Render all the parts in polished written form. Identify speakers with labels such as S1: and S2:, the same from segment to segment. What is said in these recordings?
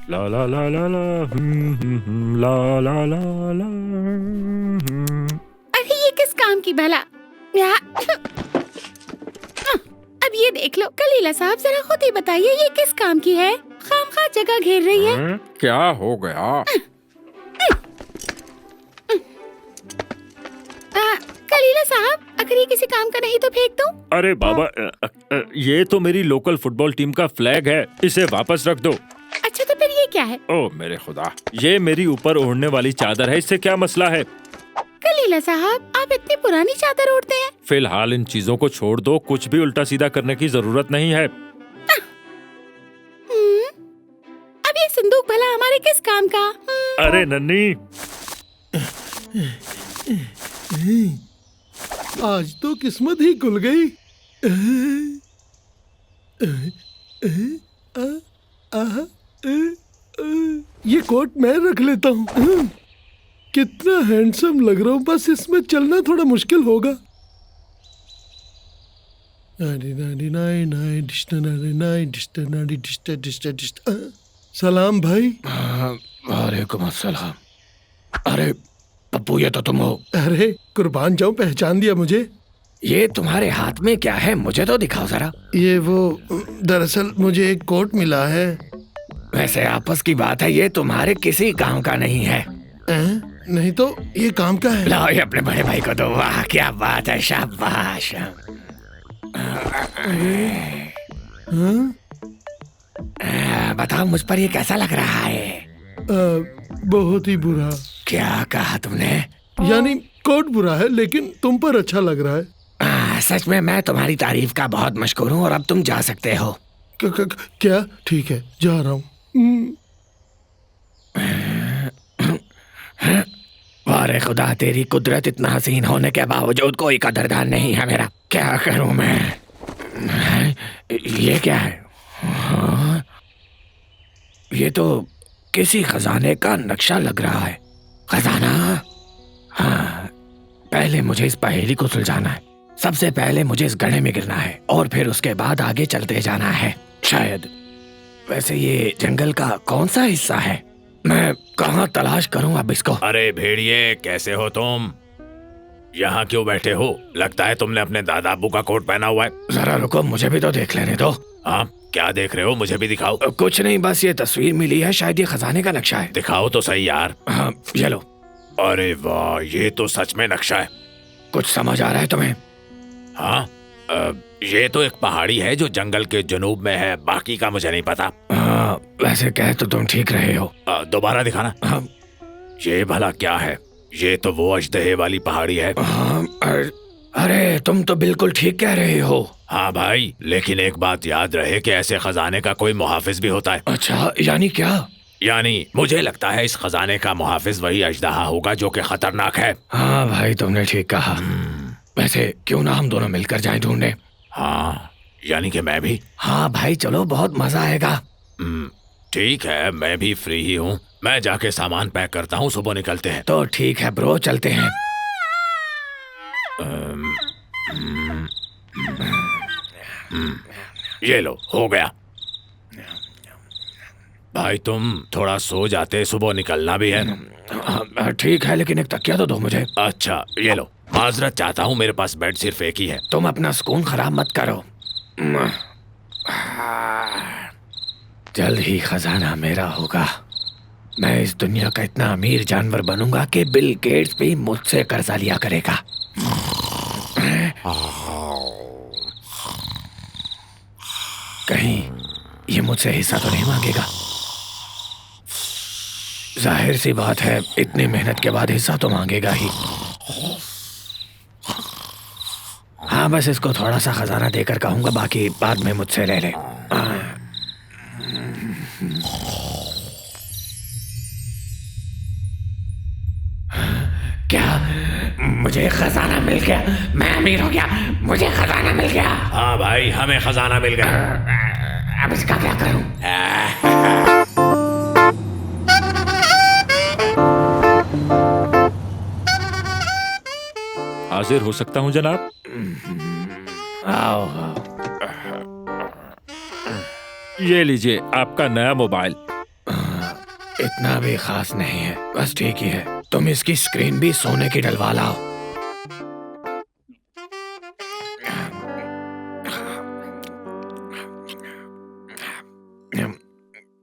S1: ला ला ला ला ला ला ला ला ला
S2: अरे ये किस काम की भला? अब ये देख लो कलीला साहब, जरा खुद ही बताइए ये किस काम की है? खामखा जगह घेर रही है।
S1: क्या हो गया?
S2: कलीला साहब, अगर ये किसी काम का नहीं तो फेंक दो।
S1: अरे बाबा, ये तो मेरी लोकल फुटबॉल टीम का फ्लैग है, इसे वापस रख दो।
S2: अच्छा तो फिर ये क्या है?
S1: ओ मेरे खुदा, ये मेरी ऊपर ओढ़ने वाली चादर है, इससे क्या मसला है?
S2: कलीला साहब, आप इतनी पुरानी चादर ओढ़ते हैं?
S1: फिलहाल इन चीजों को छोड़ दो, कुछ भी उल्टा सीधा करने की जरूरत नहीं है।
S2: अब ये संदूक भला हमारे किस काम का?
S1: अरे नन्नी,
S3: आज तो किस्मत ही खुल गई। ये कोट मैं रख लेता हूँ। कितना हैंडसम लग रहा हूँ, बस इसमें चलना थोड़ा मुश्किल होगा। सलाम भाई।
S4: वालेकुम अस्सलाम। अरे पप्पू, ये तो तुम हो।
S3: अरे कुर्बान जाऊं, पहचान दिया मुझे?
S4: ये तुम्हारे हाथ में क्या है, मुझे तो दिखाओ जरा।
S3: ये वो, दरअसल मुझे एक कोट मिला है।
S4: वैसे आपस की बात है, ये तुम्हारे किसी काम का नहीं है।
S3: नहीं तो ये काम का है।
S4: लाओ ये अपने बड़े भाई को दो। वाह क्या बात है, शाबाश। बताओ मुझ पर ये कैसा लग रहा है?
S3: बहुत ही बुरा।
S4: क्या कहा तुमने?
S3: यानी कोट बुरा है लेकिन तुम पर अच्छा लग रहा है।
S4: सच में मैं तुम्हारी तारीफ का बहुत मशहूर हूँ और अब तुम जा सकते हो।
S3: क्या? ठीक है, जा रहा हूँ।
S4: वारे खुदा, तेरी कुदरत, इतना हसीन होने के बावजूद कोई कदरदान नहीं है मेरा। क्या करूं मैं? ये क्या है? ये तो किसी खजाने का नक्शा लग रहा है। खजाना? हाँ, पहले मुझे इस पहेली को सुलझाना है। सबसे पहले मुझे इस गड्ढे में गिरना है और फिर उसके बाद आगे चलते जाना है शायद। वैसे ये जंगल का कौन सा हिस्सा है? मैं कहाँ तलाश करूं अब इसको?
S5: अरे भेड़िए, कैसे हो तुम? यहाँ क्यों बैठे हो? लगता है तुमने अपने दादा अब्बू का कोट पहना हुआ है।
S4: जरा रुको, मुझे भी तो देख लेने दो।
S5: हाँ, क्या देख रहे हो? मुझे भी दिखाओ।
S4: कुछ नहीं, बस ये तस्वीर मिली है, शायद ये खजाने का नक्शा है।
S5: दिखाओ तो सही यार।
S4: हाँ, ये लो।
S5: अरे वाह, ये तो सच में नक्शा है।
S4: कुछ समझ आ रहा है तुम्हें?
S5: हाँ, ये तो एक पहाड़ी है जो जंगल के जनूब में है, बाकी का मुझे नहीं पता।
S4: हाँ, वैसे कह तो तुम ठीक रहे हो।
S5: दोबारा दिखाना।
S4: हाँ,
S5: ये भला क्या है? ये तो वो अजदहे वाली पहाड़ी है।
S4: हाँ, अरे तुम तो बिल्कुल ठीक कह रहे हो।
S5: हाँ भाई, लेकिन एक बात याद रहे कि ऐसे खजाने का कोई मुहाफिज भी होता है।
S4: अच्छा, यानी क्या?
S5: यानी मुझे लगता है इस खजाने का मुहाफिज वही अजदहा होगा जो कि खतरनाक है।
S4: हाँ भाई, तुमने ठीक कहा। वैसे क्यों ना हम दोनों मिलकर जाएं ढूंढने?
S5: हाँ, यानी कि मैं भी।
S4: हाँ भाई चलो, बहुत मजा आएगा।
S5: ठीक है, मैं भी फ्री ही हूँ। मैं जाके सामान पैक करता हूँ, सुबह निकलते हैं।
S4: तो ठीक है ब्रो, चलते हैं।
S5: ये लो, हो गया। भाई तुम थोड़ा सो जाते, सुबह निकलना भी है।
S4: ठीक है, लेकिन एक तकिया तो दो मुझे।
S5: अच्छा, ये लो। माजरत चाहता हूँ, मेरे पास बेड सिर्फ एक ही है।
S4: तुम अपना सुकून खराब मत करो। जल्द ही खजाना मेरा होगा। मैं इस दुनिया का इतना अमीर जानवर बनूंगा कि बिल गेट्स भी मुझसे कर्जा लिया करेगा। कहीं ये मुझसे हिस्सा तो नहीं मांगेगा? जाहिर सी बात है, इतनी मेहनत के बाद हिस्सा तो मांगेगा ही। हाँ, बस इसको थोड़ा सा खजाना देकर कहूंगा, बाकी बाद में मुझसे ले ले। क्या मुझे खजाना मिल गया? मैं अमीर हो गया, मुझे खजाना मिल गया।
S5: हाँ भाई, हमें खजाना मिल गया।
S4: अब इसका क्या करूं?
S1: हाजिर हो सकता हूँ जनाब?
S4: आओ।
S1: ये लीजिए आपका नया मोबाइल।
S4: इतना भी खास नहीं है, बस ठीक ही है। तुम इसकी स्क्रीन भी सोने की डलवा लाओ।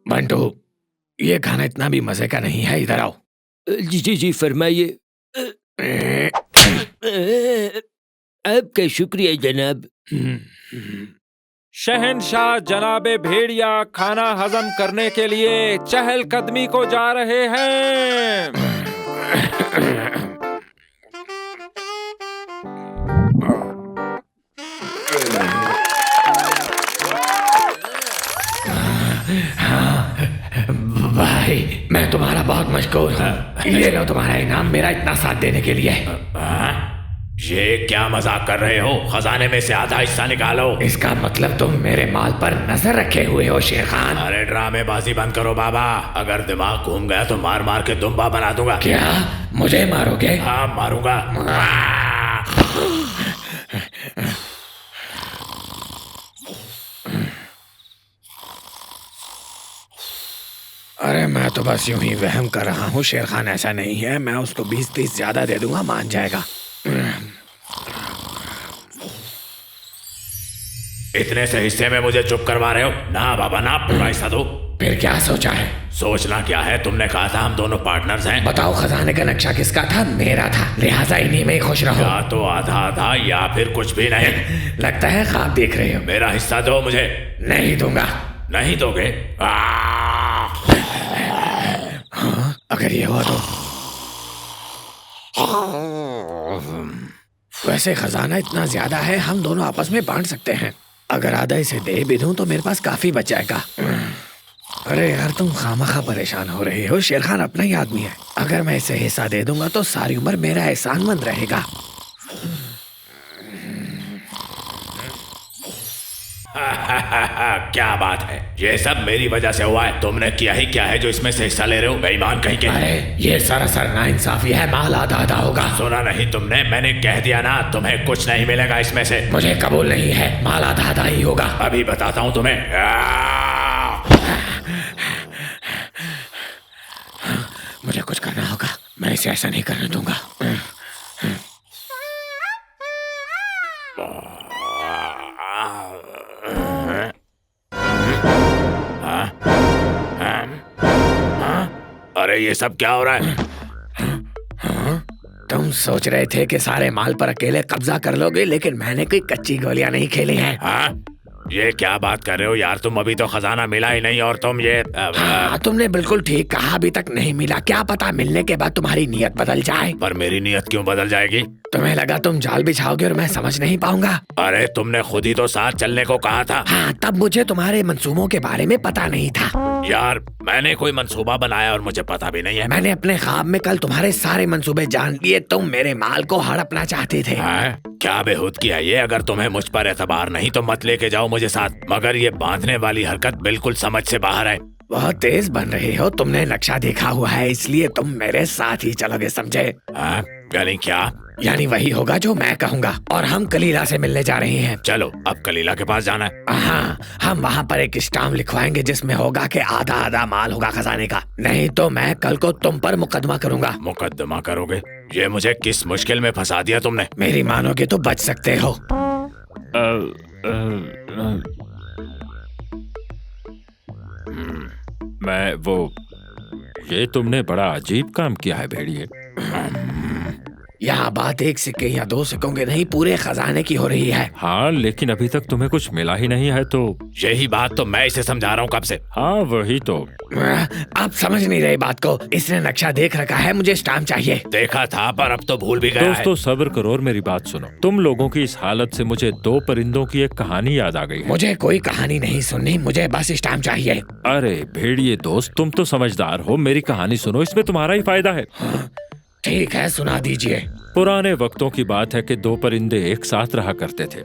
S4: बंटू, ये खाना इतना भी मजे का नहीं है, इधर आओ।
S6: जी जी जी फरमाइए। आपका शुक्रिया जनाब।
S1: शहनशाह जनाबे भेड़िया खाना हजम करने के लिए चहलकदमी को जा रहे हैं।
S4: भाई, मैं तुम्हारा बहुत मशहूर हूँ। ये लो तुम्हारा इनाम मेरा इतना साथ देने के लिए।
S5: ये क्या मजाक कर रहे हो? खजाने में से आधा हिस्सा निकालो।
S4: इसका मतलब तुम मेरे माल पर नजर रखे हुए हो शेर खान।
S5: अरे ड्रामेबाजी बंद करो बाबा, अगर दिमाग घूम गया तो मार मार के दुम्बा बना दूंगा।
S4: क्या मुझे मारोगे?
S5: हाँ मारूंगा।
S4: अरे मैं तो बस यूं ही वहम कर रहा हूँ। शेर खान ऐसा नहीं है, मैं उसको 20-30 ज्यादा दे दूंगा, मान जाएगा।
S5: इतने से हिस्से में मुझे चुप करवा रहे हो? ना बाबा ना, पूरा हिस्सा दो।
S4: फिर क्या सोचा है?
S5: सोचना क्या है, तुमने कहा था हम दोनों पार्टनर्स हैं।
S4: बताओ खजाने का नक्शा किसका था? मेरा था, लिहाजा इन्हीं में ही खुश रहो।
S5: या तो आधा आधा या फिर कुछ भी नहीं।
S4: लगता है ख्वाब देख रहे हो।
S5: मेरा हिस्सा दो मुझे।
S4: नहीं दूंगा।
S5: नहीं दोगे?
S4: अगर ये हुआ तो वैसे खजाना इतना ज्यादा है, हम दोनों आपस में बांट सकते हैं। अगर आधा इसे दे भी दूं तो मेरे पास काफी बच जाएगा। अरे यार, तुम खामखा परेशान हो रही हो। शेर खान अपना ही आदमी है। अगर मैं इसे हिस्सा दे दूंगा तो सारी उम्र मेरा एहसानमंद रहेगा।
S5: क्या बात है, ये सब मेरी वजह से हुआ है। तुमने किया ही क्या है जो इसमें से हिस्सा ले रहे हो? बेईमान कहीं के।
S4: अरे ये सरासर नाइंसाफी है, माल आधा आधा होगा।
S5: सुना नहीं तुमने? मैंने कह दिया ना, तुम्हें कुछ नहीं मिलेगा इसमें से।
S4: मुझे कबूल नहीं है, माल आधा आधा ही होगा।
S5: अभी बताता हूँ तुम्हें।
S4: मुझे कुछ करना होगा, मैं इसे ऐसा नहीं करने दूंगा।
S5: अरे ये सब क्या हो रहा है?
S4: तुम सोच रहे थे कि सारे माल पर अकेले कब्जा कर लोगे, लेकिन मैंने कोई कच्ची गोलियां नहीं खेली हैं।
S5: हाँ? ये क्या बात कर रहे हो यार? तुम अभी तो खजाना मिला ही नहीं और तुम ये
S4: हाँ, तुमने बिल्कुल ठीक कहा, अभी तक नहीं मिला। क्या पता मिलने के बाद तुम्हारी नीयत बदल जाए।
S5: पर मेरी नीयत क्यों बदल जाएगी?
S4: तुम्हें लगा तुम जाल बिछाओगे और मैं समझ नहीं पाऊंगा।
S5: अरे तुमने खुद ही तो साथ चलने को कहा था।
S4: हाँ, तब मुझे तुम्हारे मंसूबों के बारे में पता नहीं था।
S5: यार मैंने कोई मंसूबा बनाया और मुझे पता भी नहीं है।
S4: मैंने अपने ख्वाब में कल तुम्हारे सारे मंसूबे जान लिए। तुम मेरे माल को हड़पना चाहते थे।
S5: क्या बेहूद किया ये? अगर तुम्हें मुझ पर एतबार नहीं तो मत लेके जाओ मुझे साथ, मगर ये बांधने वाली हरकत बिल्कुल समझ से बाहर है।
S4: बहुत तेज बन रहे हो। तुमने नक्शा देखा हुआ है, इसलिए तुम मेरे साथ ही चलोगे, समझे?
S5: यानी क्या?
S4: यानी वही होगा जो मैं कहूँगा। और हम कलीला से मिलने जा रहे हैं।
S5: चलो, अब कलीला के पास जाना है।
S4: हाँ, हम वहाँ पर एक स्टाम्प लिखवाएंगे जिसमें होगा कि आधा आधा माल होगा खजाने का। नहीं तो मैं कल को तुम पर मुकदमा करूँगा।
S5: मुकदमा करोगे? ये मुझे किस मुश्किल में फंसा दिया तुमने।
S4: मेरी मानोगे तो बच सकते हो।
S1: मैं वो ये तुमने बड़ा अजीब काम किया है भेड़िए।
S4: यहाँ बात एक सिक्के या दो सिक्कों के नहीं, पूरे खजाने की हो रही है।
S1: हाँ, लेकिन अभी तक तुम्हें कुछ मिला ही नहीं है तो।
S5: यही बात तो मैं इसे समझा रहा हूँ कब से।
S1: हाँ वही तो।
S4: आप समझ नहीं रहे बात को। इसने नक्शा देख रखा है, मुझे स्टाम्प चाहिए।
S5: देखा था पर अब तो भूल भी गया है।
S1: दोस्तों सब्र करो और मेरी बात सुनो। तुम लोगों की इस हालत से मुझे दो परिंदों की एक कहानी याद आ गई है।
S4: मुझे कोई कहानी नहीं सुननी, मुझे बस स्टाम्प चाहिए।
S1: अरे भेड़िए दोस्त, तुम तो समझदार हो, मेरी कहानी सुनो, इसमें तुम्हारा ही फायदा है।
S4: ठीक है, सुना दीजिए।
S1: पुराने वक्तों की बात है कि दो परिंदे एक साथ रहा करते थे।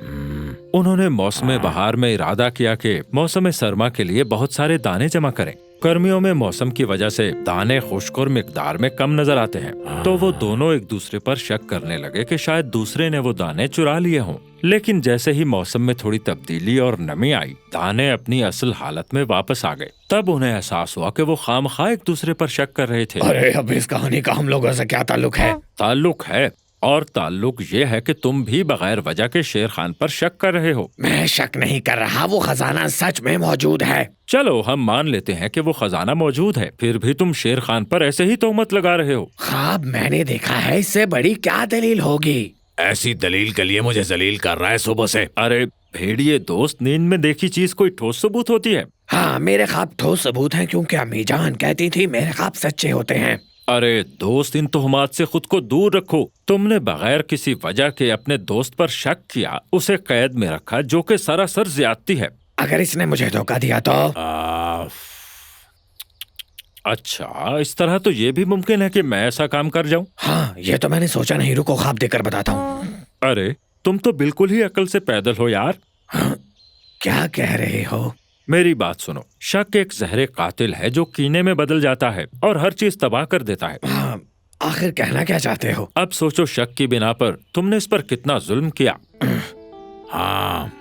S1: उन्होंने मौसम बहार में इरादा किया कि मौसम सरमा के लिए बहुत सारे दाने जमा करें। गर्मियों में मौसम की वजह से दाने खुश्क और मिकदार में कम नजर आते हैं, तो वो दोनों एक दूसरे पर शक करने लगे कि शायद दूसरे ने वो दाने चुरा लिए हों। लेकिन जैसे ही मौसम में थोड़ी तब्दीली और नमी आई, दाने अपनी असल हालत में वापस आ गए। तब उन्हें एहसास हुआ कि वो खामखा एक दूसरे पर शक कर रहे थे।
S4: अरे अब इस कहानी का हम लोगों से क्या ताल्लुक है?
S1: ताल्लुक है, और ताल्लुक ये है कि तुम भी बगैर वजह के शेर खान पर शक कर रहे हो।
S4: मैं शक नहीं कर रहा, वो खजाना सच में मौजूद है।
S1: चलो हम मान लेते हैं कि वो खजाना मौजूद है, फिर भी तुम शेर खान पर ऐसे ही तोहमत लगा रहे हो।
S4: ख्वाब मैंने देखा है, इससे बड़ी क्या दलील होगी?
S5: ऐसी दलील के लिए मुझे जलील कर रहा है सुबह से।
S1: अरे भेड़िए दोस्त, नींद में देखी चीज कोई ठोस सबूत होती है?
S4: हाँ, मेरे ख्वाब ठोस सबूत हैं, क्योंकि अम्मी जान कहती थी मेरे ख्वाब सच्चे होते हैं।
S1: अरे दोस्त, इन तोहमात से खुद को दूर रखो। तुमने बगैर किसी वजह के अपने दोस्त पर शक किया, उसे कैद में रखा, जो कि सरासर ज्यादती है।
S4: अगर इसने मुझे धोखा दिया तो?
S1: अच्छा, इस तरह तो ये भी मुमकिन है कि मैं ऐसा काम कर जाऊं।
S4: हाँ, ये तो मैंने सोचा नहीं। रुको ख्वाब देकर बताता हूँ।
S1: अरे तुम तो बिल्कुल ही अकल से पैदल हो यार।
S4: हाँ, क्या कह रहे हो?
S1: मेरी बात सुनो, शक एक जहरे कातिल है जो कीने में बदल जाता है और हर चीज तबाह कर देता है।
S4: हाँ, आखिर कहना क्या चाहते हो?
S1: अब सोचो, शक की बिना पर तुमने इस पर कितना जुल्म किया।
S5: हाँ,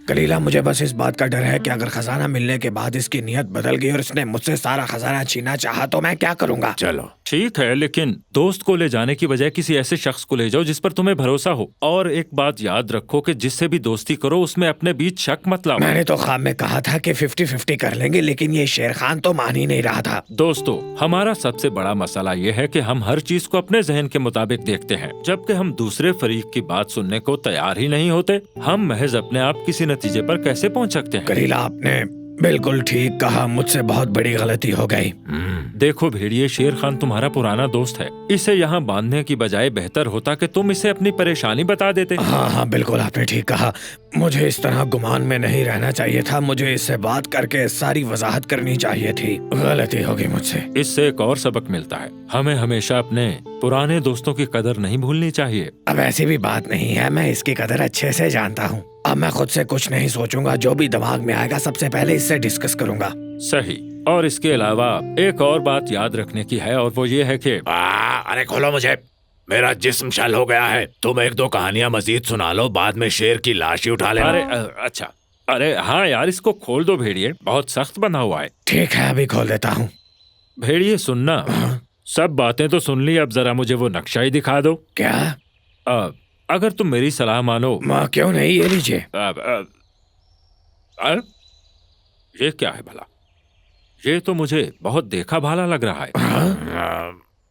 S4: कलीला, मुझे बस इस बात का डर है कि अगर खजाना मिलने के बाद इसकी नीयत बदल गई और इसने मुझसे सारा खजाना छीना चाहा तो मैं क्या करूँगा?
S5: चलो
S1: ठीक है, लेकिन दोस्त को ले जाने की बजाय किसी ऐसे शख्स को ले जाओ जिस पर तुम्हें भरोसा हो। और एक बात याद रखो कि जिससे भी दोस्ती करो उसमें अपने बीच शक मत लाओ।
S4: मैंने तो ख्वाब में कहा था कि 50-50 कर लेंगे, लेकिन ये शेर खान तो मान ही नहीं रहा था।
S1: दोस्तों, हमारा सबसे बड़ा मसला ये है कि हम हर चीज को अपने जहन के मुताबिक देखते हैं, जबकि हम दूसरे फरीक की बात सुनने को तैयार ही नहीं होते। हम महज अपने आप किसी नतीजे पर कैसे पहुंच सकते हैं?
S4: कलीला, आपने बिल्कुल ठीक कहा, मुझसे बहुत बड़ी गलती हो गई।
S1: देखो भेड़िए, शेर खान तुम्हारा पुराना दोस्त है। इसे यहाँ बांधने की बजाय बेहतर होता कि तुम इसे अपनी परेशानी बता देते।
S4: हाँ हाँ, बिल्कुल आपने ठीक कहा। मुझे इस तरह गुमान में नहीं रहना चाहिए था। मुझे इससे बात करके सारी वजाहत करनी चाहिए थी। गलती हो गई मुझसे।
S1: इससे एक और सबक मिलता है, हमें हमेशा अपने पुराने दोस्तों की कदर नहीं भूलनी चाहिए।
S4: अब ऐसी भी बात नहीं है, मैं इसकी कदर अच्छे से जानता हूँ। अब मैं खुद से कुछ नहीं सोचूंगा, जो भी दिमाग में आएगा सबसे पहले इससे डिस्कस करूंगा।
S1: सही। और इसके अलावा एक और बात याद रखने की है, और वो ये है कि
S5: अरे खोलो मुझे, मेरा जिस्म शल हो गया है। तुम एक दो कहानियां मजीद सुना लो, बाद में शेर की लाश ही उठा लेना।
S1: अरे अच्छा, अरे हाँ यार, इसको खोल दो भेड़िए, बहुत सख्त बना हुआ है।
S4: ठीक है, अभी खोल देता हूँ।
S1: भेड़िए सुनना, सब बातें तो सुन ली, अब जरा मुझे वो नक्शा ही दिखा दो।
S4: क्या?
S1: अगर तुम मेरी सलाह मानो।
S4: माँ क्यों नहीं, ये लीजिए।
S1: ये क्या है भला? ये तो मुझे बहुत देखा भाला लग रहा है।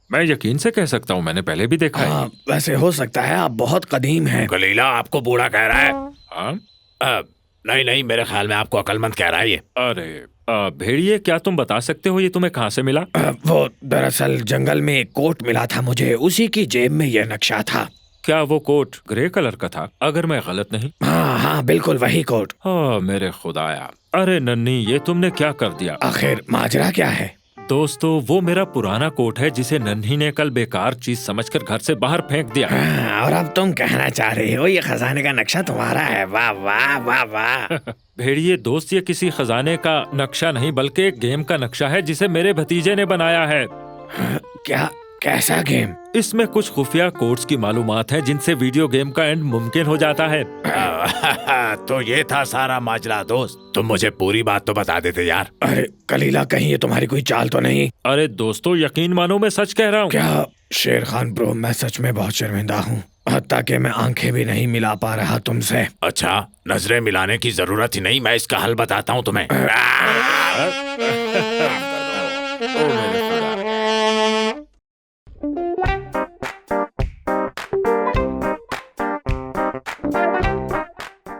S1: मैं यकीन से कह सकता हूँ मैंने पहले भी देखा है।
S4: वैसे हो सकता है, आप बहुत कदीम हैं।
S5: कलीला आपको बूढ़ा कह रहा है?
S1: हाँ?
S5: नहीं नहीं, मेरे ख्याल में आपको अकलमंद कह रहा है ये।
S1: अरे भेड़िए, क्या तुम बता सकते हो ये तुम्हें कहाँ से मिला?
S4: वो दरअसल जंगल में एक कोट मिला था मुझे, उसी की जेब में यह नक्शा था।
S1: क्या वो कोट ग्रे कलर का था, अगर मैं गलत नहीं?
S4: हाँ हाँ, बिल्कुल वही कोट।
S1: हाँ मेरे खुदाया, अरे नन्ही, ये तुमने क्या कर दिया?
S4: आखिर माजरा क्या है?
S1: दोस्तों, वो मेरा पुराना कोट है जिसे नन्ही ने कल बेकार चीज समझकर घर से बाहर फेंक दिया।
S4: हाँ, और अब तुम कहना चाह रहे हो ये खजाने का नक्शा तुम्हारा है? वाह वाह वाह वाह।
S1: भेड़िए दोस्त, ये किसी खजाने का नक्शा नहीं बल्कि एक गेम का नक्शा है जिसे मेरे भतीजे ने बनाया है।
S4: क्या? कैसा गेम?
S1: इसमें कुछ खुफिया कोड्स की मालूमात है जिनसे वीडियो गेम का एंड मुमकिन हो जाता है।
S5: तो ये था सारा माजरा दोस्त, तुम मुझे पूरी बात तो बता देते यार।
S4: अरे कलीला, कहीं ये तुम्हारी कोई चाल तो नहीं?
S1: अरे दोस्तों, यकीन मानो मैं सच कह रहा हूँ।
S4: क्या? शेर खान ब्रो, मैं सच में बहुत शर्मिंदा हूँ, हत्ता कि मैं आंखें भी नहीं मिला पा रहा तुमसे।
S5: अच्छा, नजरें मिलाने की जरूरत ही नहीं, मैं इसका हल बताता हूँ तुम्हें।